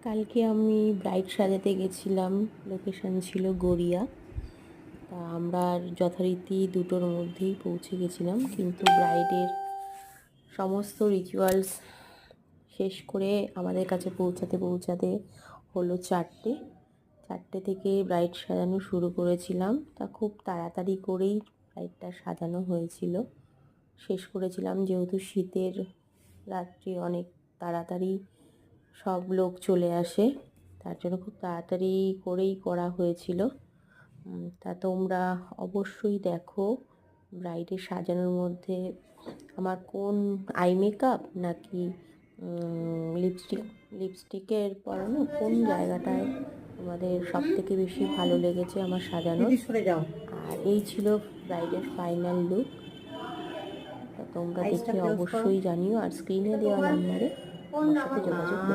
কালকে আমি ব্রাইড সাজাতে গেছিলাম, লোকেশন ছিল গড়িয়া। তা আমরা যথারীতি 2টোর মধ্যেই পৌঁছে গেছিলাম, কিন্তু ব্রাইডের সমস্ত রিচুয়ালস শেষ করে আমাদের কাছে পৌঁছাতে হলো 4টে থেকে ব্রাইড সাজানো শুরু করেছিলাম। তা খুব তাড়াতাড়ি করেই ব্রাইডটা সাজানো হয়েছিল, শেষ করেছিলাম যেহেতু শীতের রাত্রি, অনেক তাড়াতাড়ি সব লোক চলে আসে, তার জন্য খুব তাড়াতাড়ি করেই করা হয়েছিল। তা তোমরা অবশ্যই দেখো ব্রাইডের সাজানোর মধ্যে আমার কোন আই মেকআপ নাকি লিপস্টিকের পরানো কোন জায়গাটায় তোমাদের সব থেকে বেশি ভালো লেগেছে আমার সাজানো। আর এই ছিল ব্রাইডের ফাইনাল লুক। তা তোমরা দেখে অবশ্যই জানিও, আর স্ক্রিনে দেওয়া নাম্বারে আমার সাথে যোগাযোগ করো।